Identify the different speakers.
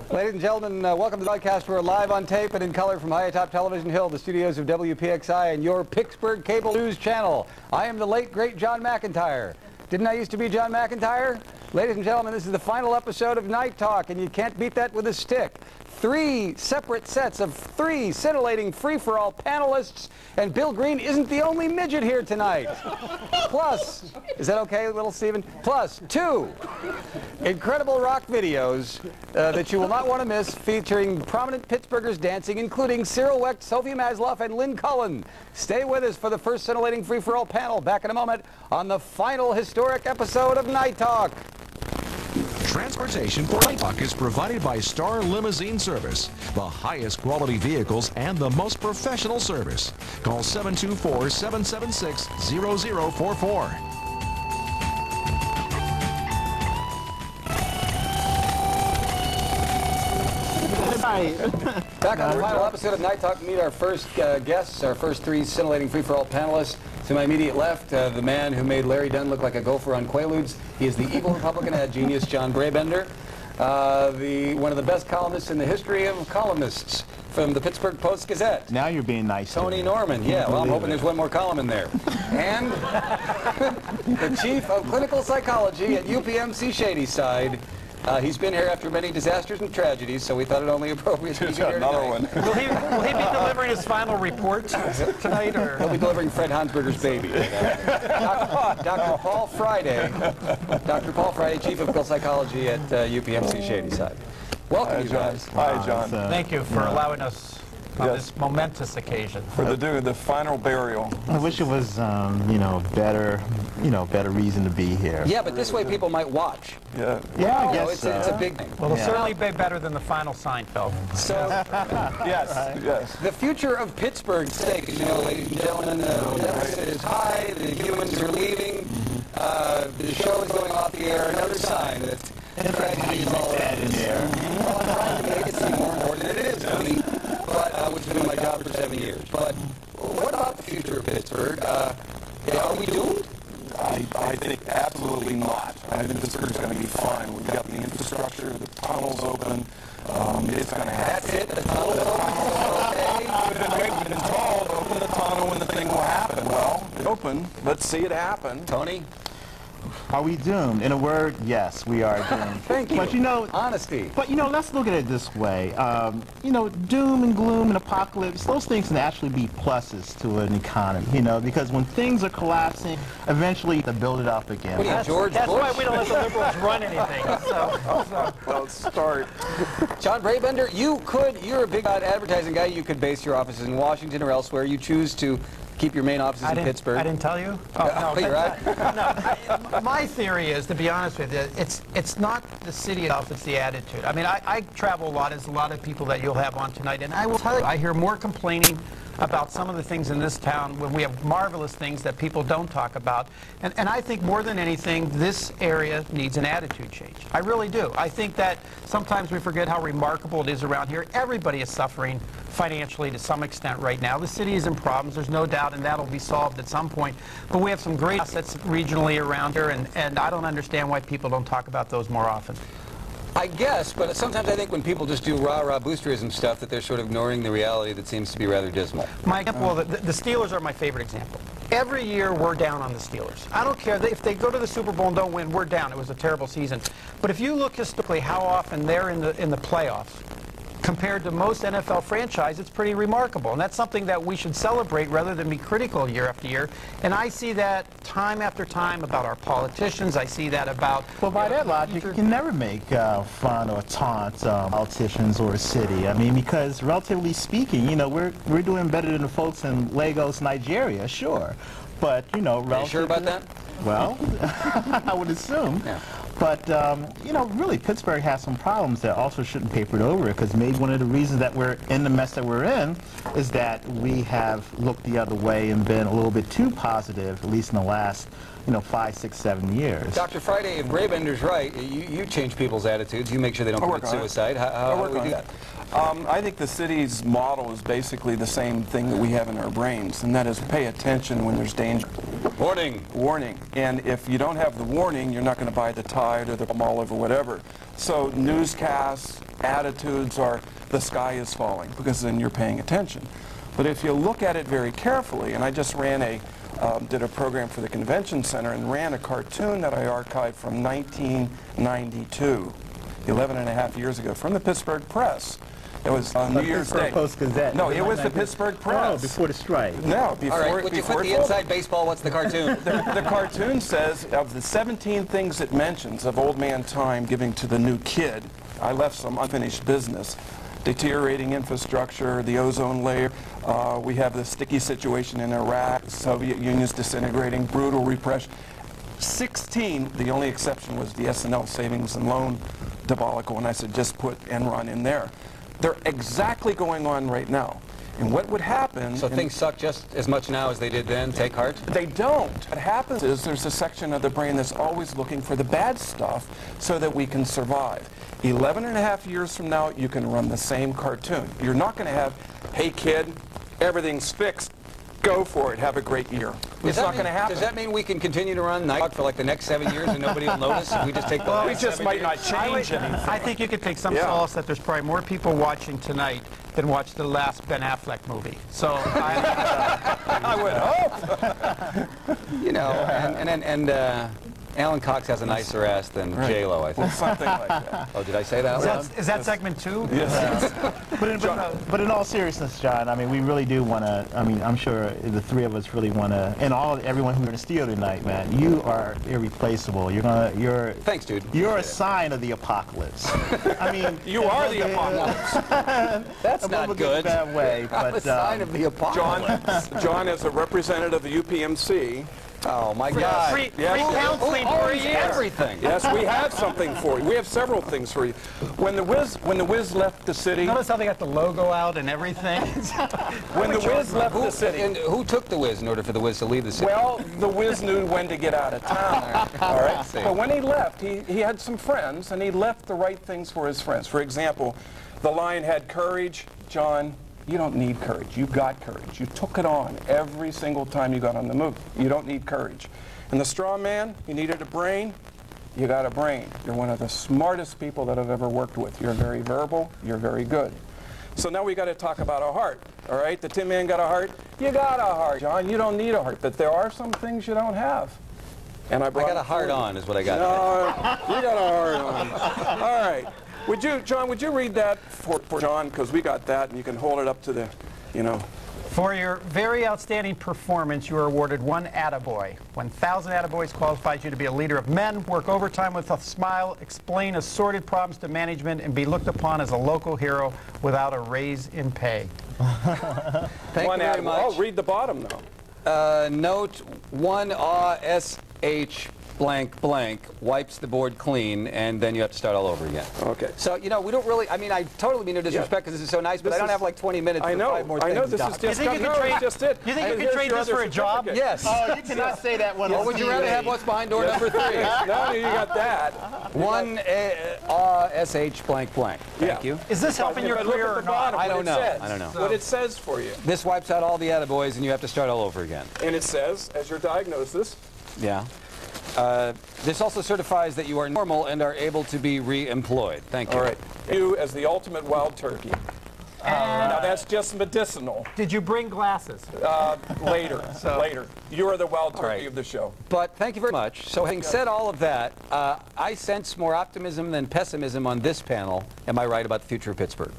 Speaker 1: Ladies and gentlemen, welcome to the broadcast. We're live on tape and in color from high atop Television Hill, the studios of WPXI and your Pittsburgh cable news channel. I am the late, great John McIntire. Didn't I used to be John McIntire? Ladies and gentlemen, this is the final episode of Night Talk, and you can't beat that with a stick. 3 separate sets of 3 scintillating free-for-all panelists, and Bill Green isn't the only midget here tonight. Plus, is that okay, little Steven? Plus 2 incredible rock videos that you will not want to miss, featuring prominent Pittsburghers dancing, including Cyril Wecht, Sophie Masloff, and Lynn Cullen. Stay with us for the first scintillating free-for-all panel. Back in a moment on the final historic episode of Night Talk.
Speaker 2: Transportation for NightTalk is provided by Star Limousine Service, the highest quality vehicles and the most professional service. Call 724-776-0044.
Speaker 1: Back on the final episode of Night Talk, meet our first guests, our first 3 scintillating free-for-all panelists. To my immediate left, the man who made Larry Dunn look like a gopher on Quaaludes. He is the evil Republican ad genius, John Brabender, one of the best columnists in the history of columnists from the Pittsburgh Post-Gazette.
Speaker 3: Now you're being nice.
Speaker 1: Tony Norman. Yeah, well, I'm hoping there's one more column in there. And the chief of clinical psychology at UPMC Shadyside. He's been here after many disasters and tragedies, so we thought it only appropriate to be here
Speaker 4: another one.
Speaker 5: Will he be delivering his final report tonight, or?
Speaker 1: He'll be delivering Fred Hansberger's baby. Dr. Paul Friday, chief of clinical psychology at UPMC Shadyside. Welcome, you guys.
Speaker 4: Hi, John.
Speaker 5: Thank you for allowing us on this momentous occasion.
Speaker 4: For the final burial.
Speaker 3: I wish it was, better reason to be here.
Speaker 1: Yeah, but this way people might watch.
Speaker 4: Yeah.
Speaker 3: Yeah, I guess
Speaker 1: it's a big thing.
Speaker 5: Well, it'll certainly be better than the final Seinfeld.
Speaker 1: So,
Speaker 4: Yes, yes.
Speaker 1: the future of Pittsburgh stake, as you know, ladies and gentlemen, the deficit is high, the humans are leaving, the show is going off the air, another sign that tragedy is all around in the air. Well, I'm trying to make it seem more important than it is, Tony, which has been my job for 7 years. But what about the future of Pittsburgh? Are we doomed?
Speaker 4: I think absolutely not. I think Pittsburgh's going to be fine. We've got the infrastructure, the tunnel's open. It's going to happen.
Speaker 1: That's it, the tunnel's open. Okay.
Speaker 4: We've been told, open the tunnel and the thing will happen. Well, it's open. Let's see it happen.
Speaker 1: Tony?
Speaker 3: Are we doomed? In a word, yes, we are doomed.
Speaker 1: Thank you.
Speaker 3: But
Speaker 1: honesty.
Speaker 3: But let's look at it this way. Doom and gloom and apocalypse, those things can actually be pluses to an economy, because when things are collapsing, eventually they build it up again.
Speaker 1: What are you, George
Speaker 5: That's
Speaker 1: Bush?
Speaker 5: why we don't let the liberals run anything.
Speaker 4: Well, start.
Speaker 1: John Brabender, you're a big advertising guy. You could base your offices in Washington or elsewhere. You choose to keep your main offices in Pittsburgh.
Speaker 5: I didn't tell you?
Speaker 1: Oh, you're right.
Speaker 5: My theory is, to be honest with you, it's not the city itself, it's the attitude. I mean, I travel a lot, as a lot of people that you'll have on tonight, and I will tell you, I hear more complaining about some of the things in this town when we have marvelous things that people don't talk about. And I think more than anything, this area needs an attitude change. I really do. I think that sometimes we forget how remarkable it is around here. Everybody is suffering financially to some extent right now. The city is in problems, there's no doubt, and that'll be solved at some point. But we have some great assets regionally around here, and I don't understand why people don't talk about those more often.
Speaker 1: I guess, but sometimes I think when people just do rah-rah boosterism stuff that they're sort of ignoring the reality that seems to be rather dismal.
Speaker 5: Well, the Steelers are my favorite example. Every year we're down on the Steelers. I don't care if they go to the Super Bowl and don't win, we're down. It was a terrible season. But if you look historically how often they're in the playoffs, compared to most NFL franchises, it's pretty remarkable. And that's something that we should celebrate rather than be critical year after year. And I see that time after time about our politicians. I see that about...
Speaker 3: Well, by that logic, you can never make fun or taunt politicians or a city. I mean, because relatively speaking, we're doing better than the folks in Lagos, Nigeria, sure. But,
Speaker 1: Are you sure about that?
Speaker 3: Well, I would assume.
Speaker 1: Yeah.
Speaker 3: But, really, Pittsburgh has some problems that also shouldn't paper it over, because maybe one of the reasons that we're in the mess that we're in is that we have looked the other way and been a little bit too positive, at least in the last, 5, 6, 7 years.
Speaker 1: Dr. Friday, if Brabender's right, you change people's attitudes. You make sure they don't commit suicide. How do we do that?
Speaker 4: I think the city's model is basically the same thing that we have in our brains, and that is pay attention when there's danger.
Speaker 1: Warning.
Speaker 4: Warning. And if you don't have the warning, you're not going to buy the Tide or the Palmolive or whatever. So newscasts, attitudes are the sky is falling, because then you're paying attention. But if you look at it very carefully, and I just did a program for the convention center and ran a cartoon that I archived from 1992, 11 and a half years ago, from the Pittsburgh Press. It was on New Year's Day.
Speaker 3: Post-Gazette.
Speaker 4: No, it was the Pittsburgh Press.
Speaker 3: Oh, before the strike.
Speaker 4: No, before.
Speaker 1: All right, would you put the inside baseball? What's the cartoon?
Speaker 4: The cartoon says, of the 17 things it mentions of old man time giving to the new kid, I left some unfinished business. Deteriorating infrastructure, the ozone layer, we have the sticky situation in Iraq, Soviet Union's disintegrating, brutal repression. 16, the only exception was the S&L savings and loan debacle, and I said just put Enron in there. They're exactly going on right now. And what would happen...
Speaker 1: So things suck just as much now as they did then? Take heart?
Speaker 4: They don't. What happens is there's a section of the brain that's always looking for the bad stuff so that we can survive. 11 and a half years from now, you can run the same cartoon. You're not going to have, hey kid, everything's fixed. Go for it. Have a great year. It's not going to happen.
Speaker 1: Does that mean we can continue to run NightTalk for like the next 7 years and nobody will notice if we just take the last
Speaker 4: we just
Speaker 1: 7
Speaker 4: might
Speaker 1: years?
Speaker 4: not change anything.
Speaker 5: I think you could take some
Speaker 4: Yeah.
Speaker 5: solace that there's probably more people watching tonight than watched the last Ben Affleck movie. So
Speaker 4: I would hope.
Speaker 1: You know, and Alan Cox has a nicer ass than J-Lo, I think.
Speaker 4: Something like that.
Speaker 1: Oh, did I say that?
Speaker 5: is that segment 2?
Speaker 4: Yes.
Speaker 3: But in all seriousness, John, I mean, we really do want to, I mean, I'm sure the three of us really want to, and everyone who's in the studio tonight, man, you are irreplaceable. You're
Speaker 1: Thanks, dude.
Speaker 3: You're a sign of the apocalypse. I mean,
Speaker 4: You are the apocalypse.
Speaker 1: That's not good.
Speaker 3: That way,
Speaker 1: I'm
Speaker 3: but
Speaker 1: a sign of the apocalypse.
Speaker 4: John, as a representative of the UPMC,
Speaker 1: Oh, my God.
Speaker 5: Free
Speaker 4: Yes.
Speaker 5: counseling for a year.
Speaker 1: Everything.
Speaker 4: yes, we have something for you. We have several things for you. When the Wiz left the city,
Speaker 5: Notice how they got the logo out and everything?
Speaker 4: when the Wiz left the city,
Speaker 1: And who took the Wiz in order for the Wiz to leave the city?
Speaker 4: well, the Wiz knew when to get out of town. All right.
Speaker 1: See.
Speaker 4: But when he left, he had some friends, and he left the right things for his friends. For example, the lion had courage. John, you don't need courage. You got courage. You took it on every single time you got on the move. You don't need courage. And the straw man, you needed a brain. You got a brain. You're one of the smartest people that I've ever worked with. You're very verbal. You're very good. So now we got to talk about a heart. All right? The Tin Man got a heart. You got a heart, John. You don't need a heart. But there are some things you don't have. And I
Speaker 1: got a heart on is what I got.
Speaker 4: No, you got a heart on. All right. John, would you read that for John? Because we got that, and you can hold it up to the, you know.
Speaker 5: For your very outstanding performance, you are awarded 1 attaboy. 1,000 attaboys qualifies you to be a leader of men, work overtime with a smile, explain assorted problems to management, and be looked upon as a local hero without a raise in pay.
Speaker 1: Thank you very much.
Speaker 4: Oh, read the bottom, though.
Speaker 1: Note 1 SH blank blank wipes the board clean, and then you have to start all over again.
Speaker 4: Okay.
Speaker 1: So, you know, we don't really, I mean, I totally mean no disrespect because this is so nice, but I don't have like 20 minutes for 5 more things.
Speaker 4: I know, this is just,
Speaker 5: You think you could trade-
Speaker 4: just it.
Speaker 5: You think you could
Speaker 4: Here's
Speaker 5: trade
Speaker 4: your
Speaker 5: this
Speaker 4: other
Speaker 5: for a job?
Speaker 4: certificate.
Speaker 1: Yes.
Speaker 3: Oh, you cannot say that one.
Speaker 1: Or would you rather have what's behind door number 3?
Speaker 4: No, you got that.
Speaker 1: 1 SH blank blank. Thank you.
Speaker 5: Is this helping your
Speaker 4: But look
Speaker 5: career
Speaker 4: at
Speaker 5: or
Speaker 4: the
Speaker 5: not?
Speaker 4: bottom,
Speaker 1: I
Speaker 4: what
Speaker 1: don't
Speaker 4: it
Speaker 1: know.
Speaker 4: says.
Speaker 1: I don't know.
Speaker 4: What it says for you.
Speaker 1: This wipes out all the attaboys, and you have to start all over again.
Speaker 4: And it says, as your diagnosis,
Speaker 1: Yeah. This also certifies that you are normal and are able to be re-employed. Thank you.
Speaker 4: all right, you as the ultimate wild turkey. Now that's just medicinal.
Speaker 5: Did you bring glasses?
Speaker 4: Later, later. You are the wild turkey
Speaker 1: right.
Speaker 4: of the show.
Speaker 1: But thank you very much. So having said all of that, I sense more optimism than pessimism on this panel. Am I right about the future of Pittsburgh?